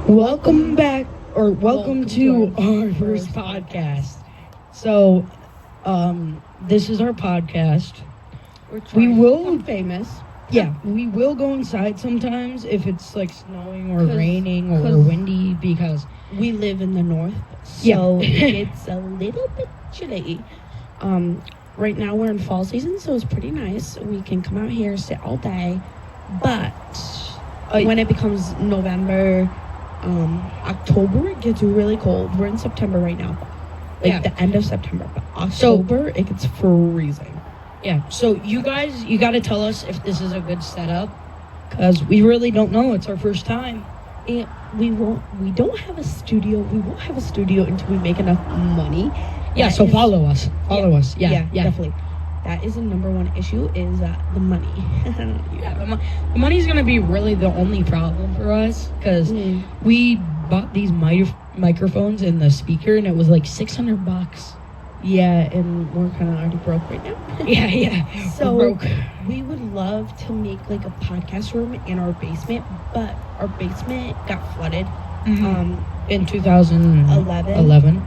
Welcome back, or welcome to our first podcast. So, this is our podcast. We will become famous. Yeah, we will go inside sometimes if it's like snowing or 'Cause- raining or 'cause- windy because We live in the north, Yeah. so it's a little bit chilly. Right now we're in fall season, so it's pretty nice. We can come out here, sit all day. But when it becomes November, October, it gets really cold. We're in September right now, the end of September. But October, it gets freezing. yeah. So you guys, you got to tell us if this is a good setup because we really don't know. It's our first time. And we don't have a studio. We won't have a studio until we make enough money. Yeah. That So is- follow us. Follow us. Yeah. Definitely. That is the number one issue is the money. Yeah, the money's gonna be really the only problem for us because we bought these microphones and the speaker, and it was like $600. Yeah, and we're kind of already broke right now. Yeah. So We're broke. we would love to make like a podcast room in our basement, but our basement got flooded. In 2011. 11.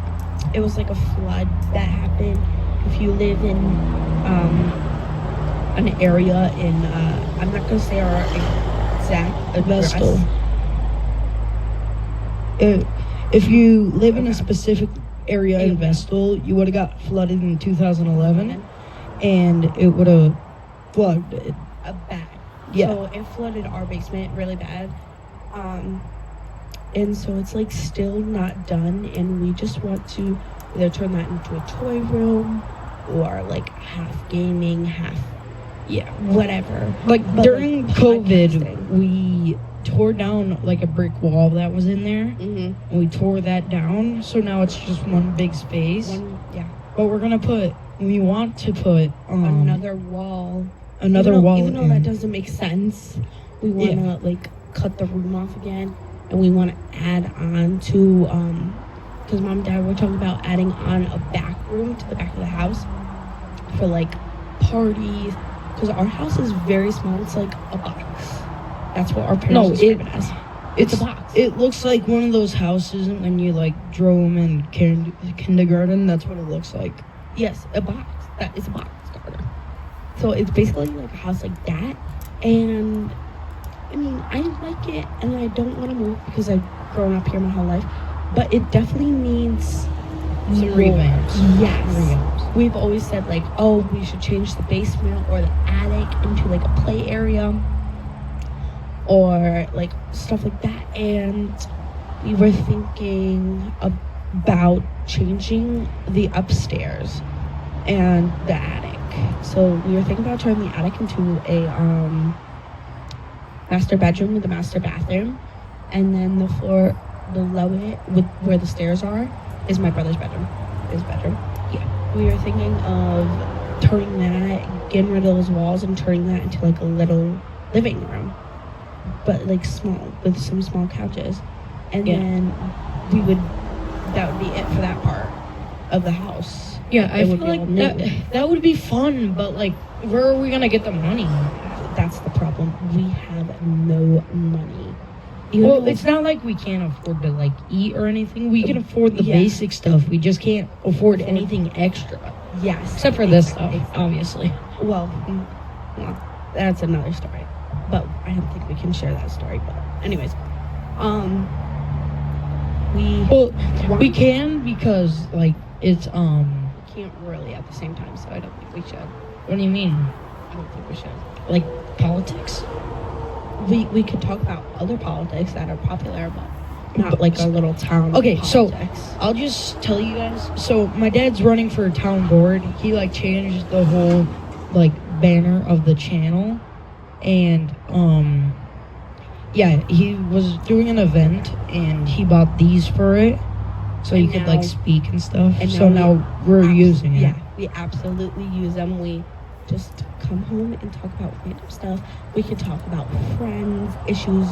It was like a flood that happened. If you live in an area in I'm not gonna say our exact address. Vestal. If you live in a specific area in Vestal, you would have got flooded in 2011, and it would have flooded. A bad. Yeah. So it flooded our basement really bad. And so it's like still not done, and we just want to either turn that into a toy room or like half gaming, half whatever. Like But, during like, COVID, podcasting. we tore down like a brick wall that was in there. Mm-hmm. And we tore that down, so now it's just one big space. But we want to put Another wall. another wall Even though in. that doesn't make sense, we want to like cut the room off again, and we want to add on to because mom and dad were talking about adding on a back room to the back of the house for like parties, because our house is very small. It's like a box. That's what our parents describe it as. It's a box. It looks like one of those houses when you like drove them in kindergarten. That's what it looks like. Yes, a box. That is a box, Carter. So it's basically like a house like that. And I mean, I like it, and I don't want to move because I've grown up here my whole life. But it definitely needs Some more. revamps. Yes. Revamps. We've always said like, oh, we should change the basement or the attic into like a play area or like stuff like that. And we were thinking about changing the upstairs and the attic. So we were thinking about turning the attic into a master bedroom with a master bathroom, and then the floor below it with where the stairs are is my brother's bedroom. His bedroom. Yeah. We were thinking of turning that, getting rid of those walls and turning that into like a little living room, but like small with some small couches, and then that would be it for that part of the house. Yeah, I It feel would be all like new. that would be fun, but like, where are we gonna get the money? That's the problem. We have no money. Well, it's not like we can't afford to like eat or anything. We can afford the basic stuff. We just can't afford anything extra, Yes, except for this stuff, obviously. Well, that's another story, but I don't think we can share that story. But anyways, we can because like it's can't really at the same time, so I don't think we should. What do you mean? I don't think we should. Like politics? We could talk about other politics that are popular, but not like our little town. Okay, so politics. I'll just tell you guys. So my dad's running for town board. He like changed the whole like banner of the channel, and he was doing an event and he bought these for it, so And you could like now- speak and stuff. and So now now we're using it. Yeah, we absolutely use them. We just come home and talk about random stuff. We can talk about friends, issues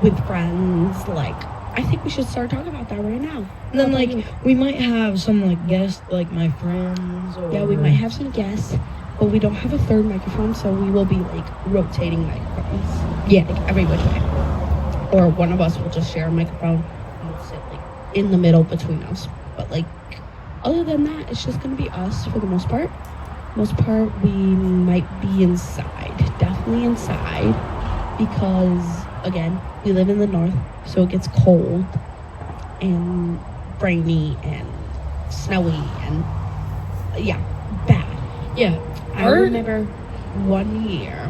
with friends. Like, I think we should start talking about that right now. And then How like about you? we might have some like guests, like my friends. Or... Yeah, we might have some guests, but we don't have a third microphone, so we will be like rotating microphones. Yeah. Like every which way. or one of us will just share a microphone and we'll sit like in the middle between us. But like other than that, it's just gonna be us for the most part. Most part, we might be inside, definitely inside, because again, we live in the north, so it gets cold and rainy and snowy and yeah, bad. Yeah. I remember one year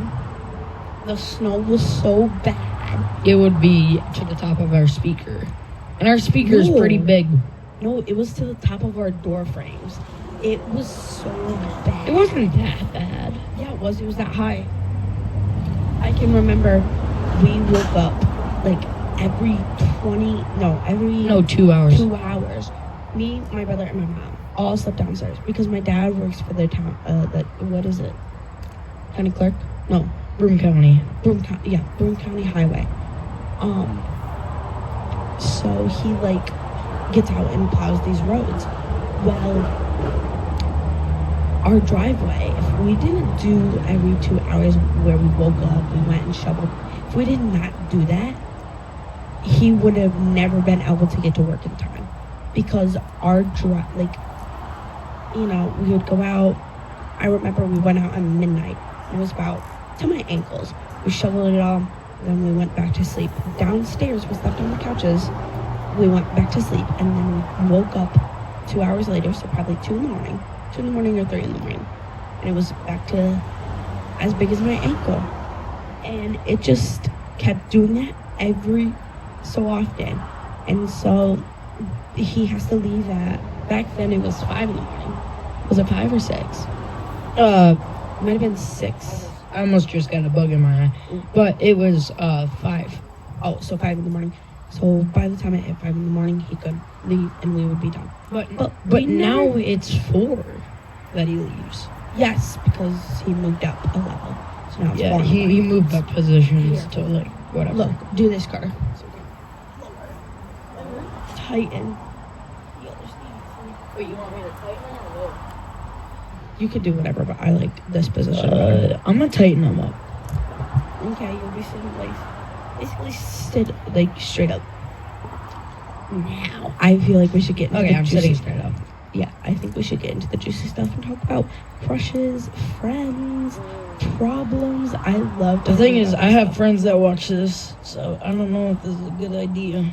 the snow was so bad. It would be to the top of our speaker. And our speaker is pretty big. No, it was to the top of our door frames. It was so bad. It wasn't that bad. Yeah, it was. It was that high. I can remember we woke up like every 2 hours. 2 hours. Me, my brother, and my mom all slept downstairs because my dad works for the town. What is it? County clerk? No, Broome County. Broome County Highway. So he like gets out and plows these roads. Well, our driveway, if we didn't do every 2 hours where we woke up, we went and shoveled, if we did not do that, he would have never been able to get to work in time. Because our we would go out. I remember we went out at midnight. It was about to my ankles. We shoveled it all, then we went back to sleep. Downstairs, we slept on the couches. We went back to sleep, and then we woke up 2 hours later, so probably 2 in the morning. 2 in the morning or 3 in the morning. And it was back to as big as my ankle. And it just kept doing that every so often. And so he has to leave at, back then it was 5 in the morning. Was it 5 or 6? It might have been 6. I almost just got a bug in my eye. But it was 5. Oh, so 5 in the morning. So by the time it hit 5 in the morning, he could leave and we would be done. But now it's 4 that he leaves. Yes, because he moved up a level. So now it's 4 in the he morning. moved up positions Here. to like whatever. Look, do this car. Tighten. Wait, you want me to tighten it or You could do whatever, but I like this position better. I'm gonna tighten them up. Okay, you'll be sitting like, basically sit like straight up. Now, I feel like we should get into Okay, the I'm juicy sitting straight up. Yeah, I think we should get into the juicy stuff and talk about crushes, friends, problems. I love The thing talking is, about I this have stuff. friends that watch this, so I don't know if this is a good idea.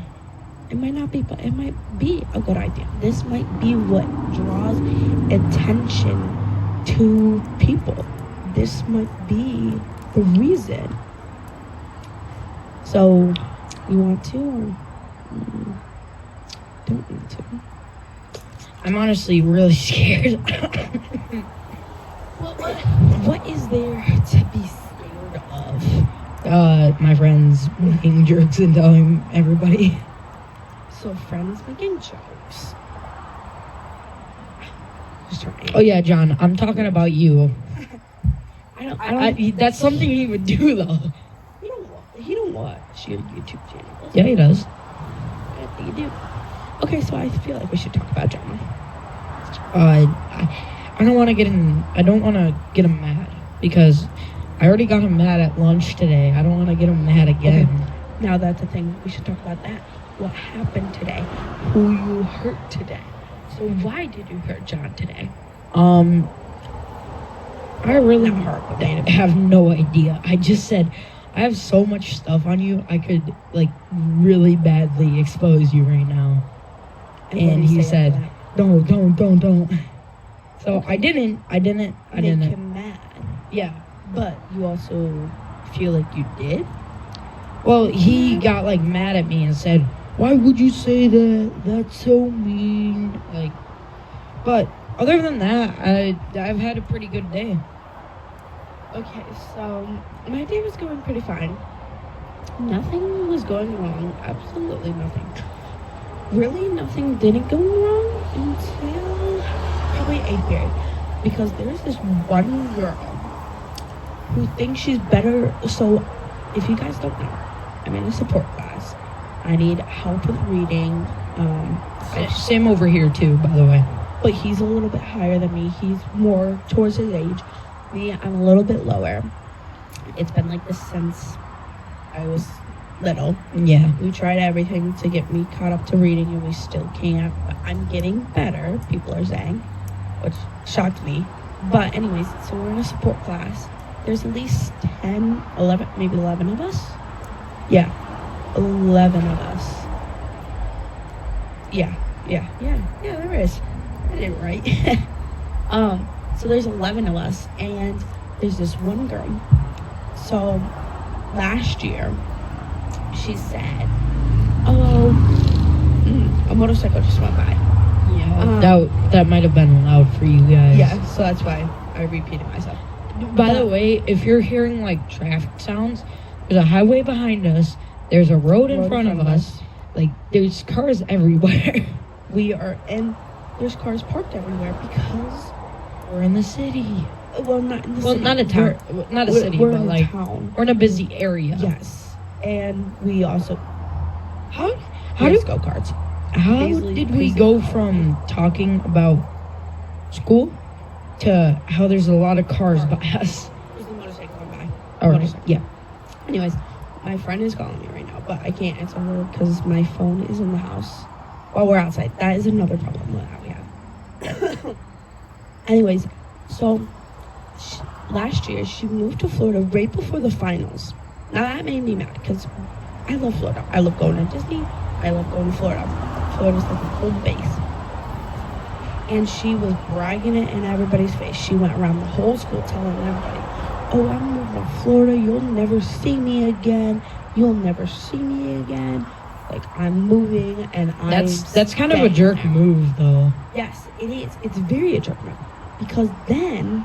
It might not be, but it might be a good idea. This might be what draws attention to people. This might be the reason. So, you want to or don't need to? I'm honestly really scared. What is there to be scared of? My friends making jokes and telling everybody. So friends making jokes. Just trying. Oh yeah, John, I'm talking about you. I don't. That's something he would do though. He don't watch your YouTube channel. does Yeah, he does. I think you do. Okay, so I feel like we should talk about John. I don't want to get him. I don't want to get him mad because I already got him mad at lunch today. I don't want to get him mad again. Okay. Now that's the thing. We should talk about that. What happened today? Who you hurt today? So why did you hurt John today? I really Not hurt, but made him. have no idea. I just said I have so much stuff on you. I could like really badly expose you right now. what And did he say after said, that? don't. So Okay. I didn't. Make him mad. Yeah. But you also feel like you did? Well, he got like mad at me and said, "Why would you say that? That's so mean." Like, but other than that, I've had a pretty good day. Okay, so my day was going pretty fine. Nothing was going wrong. Absolutely nothing. Really, nothing didn't go wrong until probably 8th period. Because there's this one girl who thinks she's better. So, if you guys don't know, I'm in a support class. I need help with reading. Same over here too, by the way. But he's a little bit higher than me. He's more towards his age. Me, I'm a little bit lower. It's been like this since I was little. Yeah. We tried everything to get me caught up to reading, and we still can't. But I'm getting better, people are saying, which shocked me. But anyways, so we're in a support class. There's at least 10, 11, maybe 11 of us. Yeah, 11 of us. Yeah, there is. I did it right. So there's 11 of us, and there's this one girl. So last year, she said, "Oh, a motorcycle just went by." Yeah, that might have been loud for you guys. Yeah, so that's why I repeated myself. By the way, if you're hearing like traffic sounds, there's a highway behind us. There's a road in front of us. Like there's cars everywhere. There's cars parked everywhere because We're in the city. Well, not in the Well, city. not a town, not a city, we're but in like a town. we're in a busy area. Yes, and we also How there's did go-karts. how Paisley- did we Paisley- go from talking about school to how there's a lot of cars by us? There's a motorcycle going by. All right. Motorcycle. Yeah. Anyways, my friend is calling me right now, but I can't answer her because my phone is in the house while we're outside. That is another problem that we have. Anyways, so last year she moved to Florida right before the finals. Now that made me mad because I love Florida. I love going to Disney. I love going to Florida. Florida's like a home base. And she was bragging it in everybody's face. She went around the whole school telling everybody, "Oh, I'm moving to Florida. You'll never see me again. You'll never see me again. Like, I'm moving and That's kind of a jerk move, though. Yes, it is. It's very a jerk move. Because then...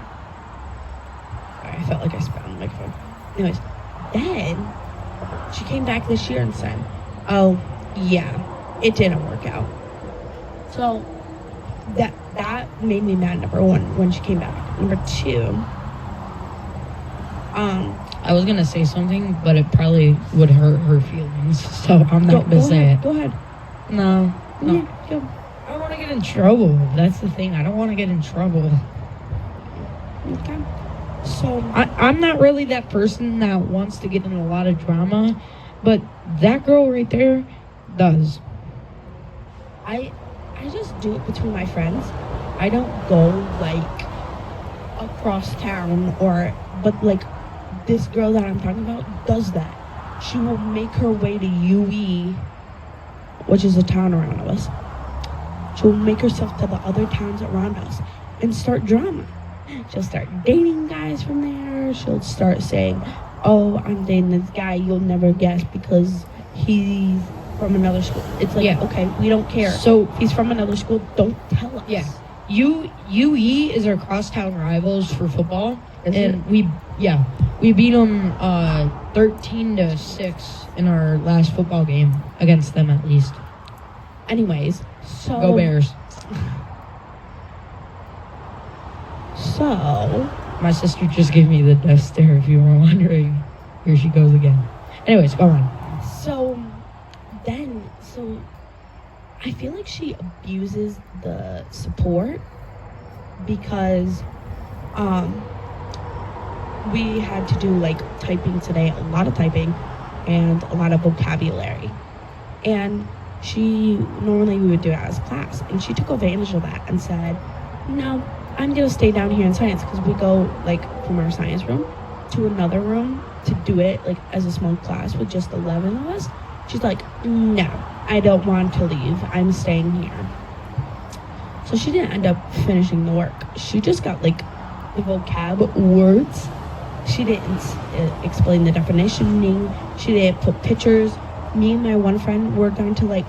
Sorry, I felt like I spat on the microphone. Anyways, then she came back this year and said, "Oh, yeah, it didn't work out." So that made me mad, number one, when she came back. Number two, I was gonna say something, but it probably would hurt her feelings, so I'm not gonna say it. Go ahead. No. Yeah, go. I don't want to get in trouble. That's the thing. I don't want to get in trouble. Okay. So I'm not really that person that wants to get in a lot of drama, but that girl right there does. I just do it between my friends. I don't go like across town but like this girl that I'm talking about does that. She will make her way to UE, which is a town around us. She'll make herself to the other towns around us and start drama. She'll start dating guys from there. She'll start saying, "Oh, I'm dating this guy. You'll never guess because he's from another school." It's like, okay, we don't care. So if he's from another school, don't tell us. yeah, UE is our crosstown rivals for football, and we beat them 13-6 in our last football game against them at least. Anyways, so Go Bears. So My sister just gave me the death stare. If you were wondering, here she goes again. Anyways, go on. So I feel like she abuses the support because we had to do like typing today, a lot of typing and a lot of vocabulary. And normally we would do it as class, and she took advantage of that and said, "No, I'm gonna stay down here in science," because we go like from our science room to another room to do it like as a small class with just 11 of us. She's like, "No, I don't want to leave. I'm staying here." So she didn't end up finishing the work. She just got like the vocab words. She didn't explain the definitioning. She didn't put pictures. Me and my one friend were down to like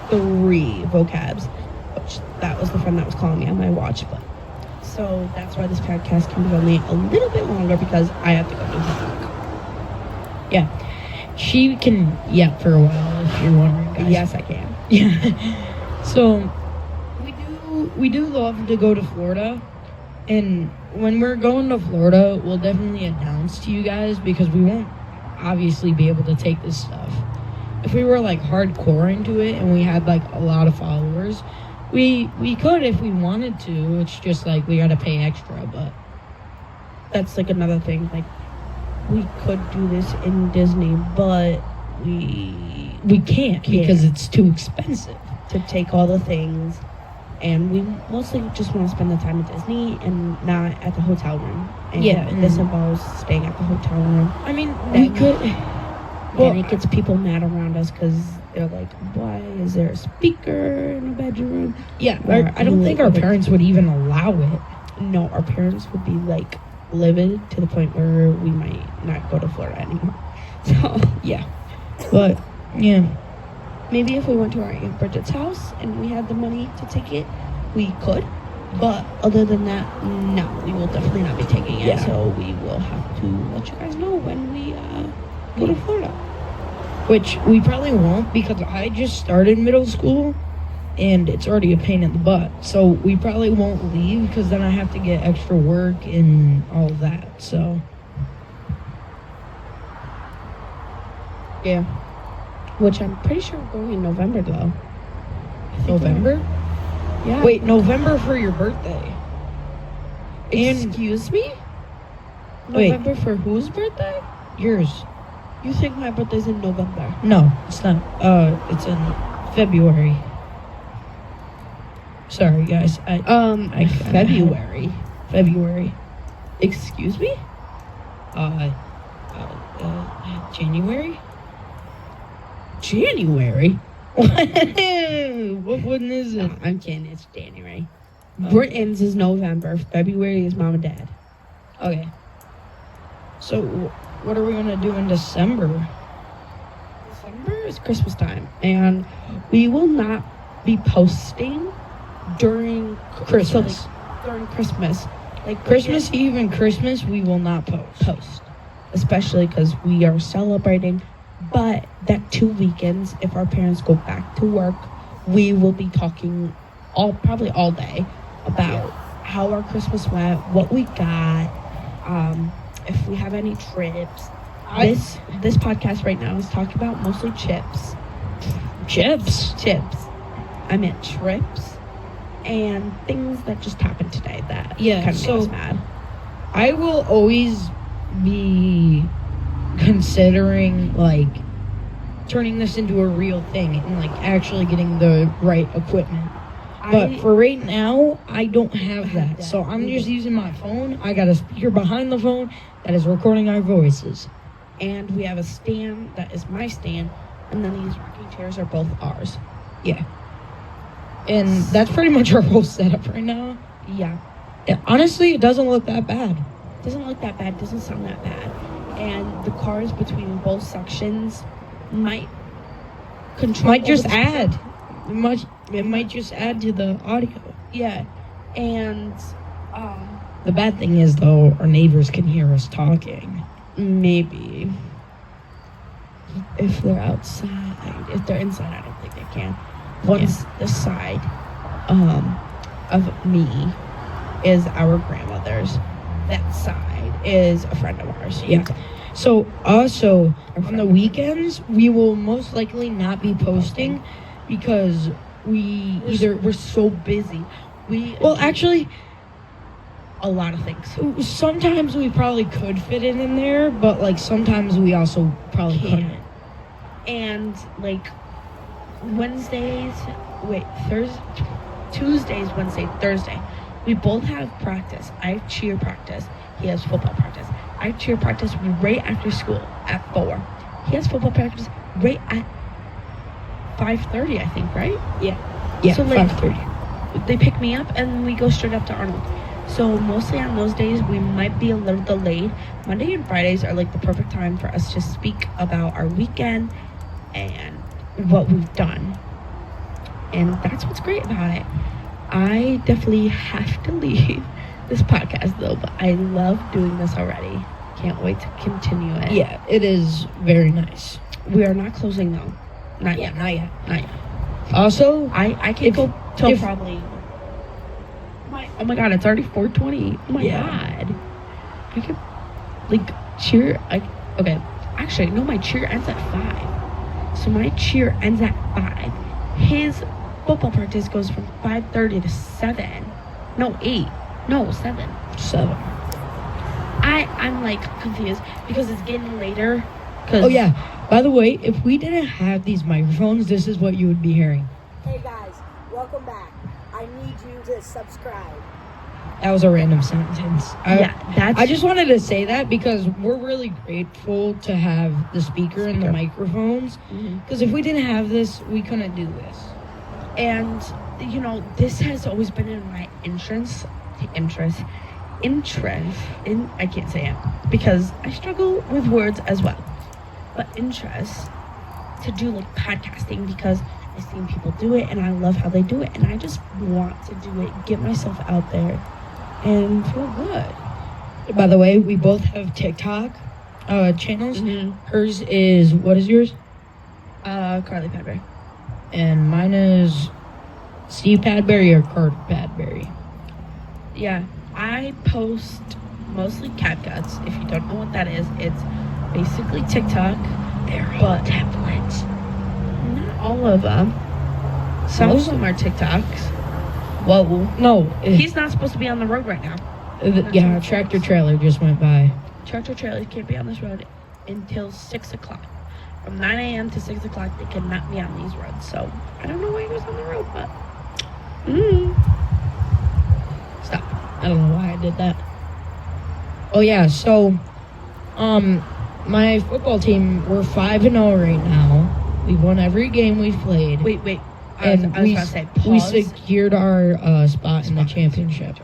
3 vocabs. That was the friend that was calling me on my watch. But so that's why this podcast can be only a little bit longer, because I have to go do homework. Yeah, she can yap for a while if you're wondering, guys. Yes, I can. Yeah. So we do love to go to Florida, and when we're going to Florida, we'll definitely announce to you guys, because we won't obviously be able to take this stuff. If we were like hardcore into it and we had like a lot of followers, we could if we wanted to. It's just like we gotta pay extra, but That's like another thing. Like, we could do this in Disney, but we can't because it's too expensive. to take all the things, and we mostly just want to spend the time at Disney and not at the hotel room. And this involves staying at the hotel room. I mean, we could. Well, and it gets people mad around us because they're like, "Why is there a speaker in a bedroom?" Yeah, I don't think our parents would even allow it. No, our parents would be like livid to the point where we might not go to Florida anymore. So yeah, but yeah. Maybe if we went to our Aunt Bridget's house and we had the money to take it, we could. But other than that, no, we will definitely not be taking it. Yeah. So we will have to let you guys know when we go to Florida. Which we probably won't because I just started middle school and it's already a pain in the butt. So we probably won't leave because then I have to get extra work and all of that. So yeah. Which I'm pretty sure we're going in November, though. November? Yeah. Wait, November for your birthday? Excuse me? Wait. November for whose birthday? Yours? You think my birthday's in November? No, it's not. It's in February. Sorry, guys. February. February. Excuse me? January? January? What one is it? I'm kidding. It's January. Oh. Britain's is November. February is Mom and Dad. Okay. So, what are we gonna do in December? December is Christmas time, and we will not be posting during Christmas. During Christmas, like Christmas Eve and Christmas, we will not post. Especially because we are celebrating. But that 2 weekends, if our parents go back to work, we will be talking probably all day about how our Christmas went, what we got, if we have any trips. This podcast right now is talking about mostly chips. Chips? I meant trips and things that just happened today that kind of made us mad. I will always be considering like turning this into a real thing and like actually getting the right equipment. But for right now, I don't have that. So I'm just using my phone. I got a speaker behind the phone that is recording our voices. And we have a stand that is my stand, and then these rocking chairs are both ours. Yeah. And that's pretty much our whole setup right now. Yeah. Honestly, it doesn't look that bad. Doesn't look that bad, doesn't sound that bad. And the cars between both sections might just add. It might just add to the audio. Yeah. And the bad thing is though, our neighbors can hear us talking. Maybe. If they're outside. If they're inside, I don't think they can. Once the side of me is our grandmother's. That side is a friend of ours. Yeah. So also on the weekends we will most likely not be posting because we're so busy. Actually a lot of things. Sometimes we probably could fit it in there, but like sometimes we also probably couldn't. And like Tuesdays, Wednesday, Thursday. We both have practice. I have cheer practice. He has football practice. I have cheer practice right after school at 4. He has football practice right at 5:30, I think, right? Yeah, so like 5:30. They pick me up and we go straight up to Arnold. So mostly on those days we might be a little delayed. Monday and Fridays are like the perfect time for us to speak about our weekend and what we've done. And that's what's great about it. I definitely have to leave this podcast though, but I love doing this already. Can't wait to continue it. Yeah, it is very nice. We are not closing though. Not yet. Also, I can go till probably. Oh my god, it's already 4:20. Oh my god. I could cheer. Okay, actually no, my cheer ends at 5. So my cheer ends at 5. His football practice goes from 5:30 to 7. No, 8. No, 7. 7. I'm like confused because it's getting later. Oh yeah. By the way, if we didn't have these microphones, this is what you would be hearing. Hey guys, welcome back. I need you to subscribe. That was a random sentence. that's I just wanted to say that because we're really grateful to have the speaker and the microphones. Because if we didn't have this, we couldn't do this. And you know, this has always been in my interest in, I can't say it because I struggle with words as well, but interest to do like podcasting because I've seen people do it and I love how they do it, and I just want to do it, get myself out there and feel good. By the way, we both have TikTok channels. Hers is, what is yours? Carly Padbury. And mine is Steve Padbury or Carter Padbury. Yeah, I post mostly CapCuts. If you don't know what that is, it's basically TikTok. They're all templates. Not all of them. Some of them are TikToks. Whoa. No. He's not supposed to be on the road right now. Yeah, tractor trailer just went by. Tractor trailers can't be on this road until 6 o'clock. From 9 a.m. to 6 o'clock, they cannot be on these roads. So, I don't know why he was on the road, but... Stop. I don't know why I did that. Oh, yeah, so... my football team, we're 5-0 right now. We've won every game we've played. Wait. And I was about to say, pause. we secured our spot in the championship.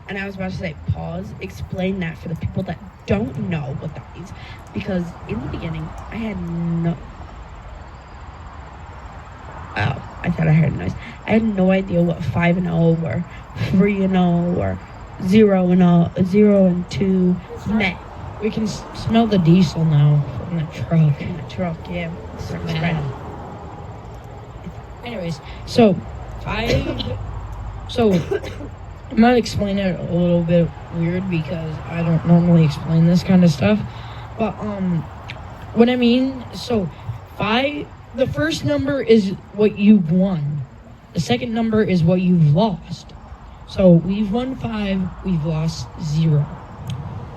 And I was about to say, pause, explain that for the people that don't know what that means. Because in the beginning, I had no... Oh, I thought I heard a noise. I had no idea what 5-0 or 3-0 or 0-2 meant. We can smell the diesel now from the truck. In the truck, yeah. Bad. Anyways, so I'm gonna explain it a little bit weird because I don't normally explain this kind of stuff. But what I mean, so the first number is what you've won. The second number is what you've lost. So we've won 5, we've lost 0.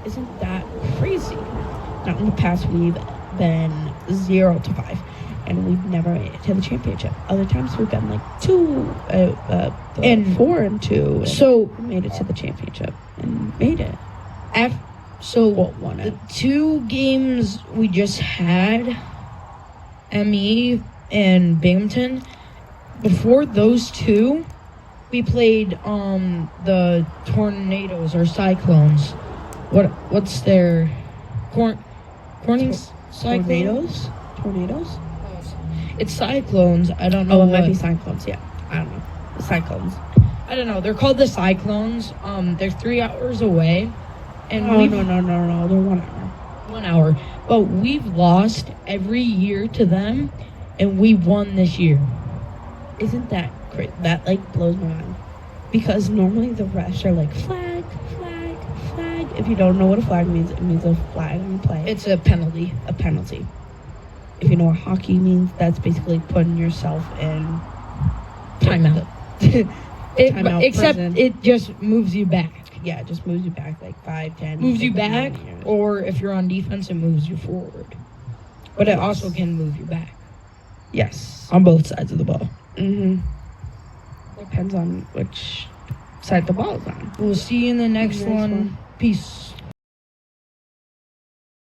Isn't that crazy? Not in the past, we've been 0-5, and we've never made it to the championship. Other times we've been like 4-2. And So we made it to the championship and made it. Won it. The 2 games we just had, ME and Binghamton, before those 2, we played the Tornadoes or Cyclones. What's their Corning Cyclones? Tornadoes? It's Cyclones. I don't know. Oh, it might be Cyclones. Yeah, I don't know. The Cyclones. I don't know. They're called the Cyclones. They're 3 hours away, and no. They're 1 hour. 1 hour. But we've lost every year to them, and we won this year. Isn't that great? That like blows my mind. Because normally the refs are like flag. If you don't know what a flag means, it means a flag on the play. It's a penalty. A penalty. If you know what hockey means, that's basically putting yourself in timeout. Except prison. it just moves you back. Yeah, it just moves you back like 5, 10. Moves you back, or if you're on defense, it moves you forward. But it also can move you back. Yes. On both sides of the ball. Depends on which side the ball is on. We'll see you in the next one. Peace.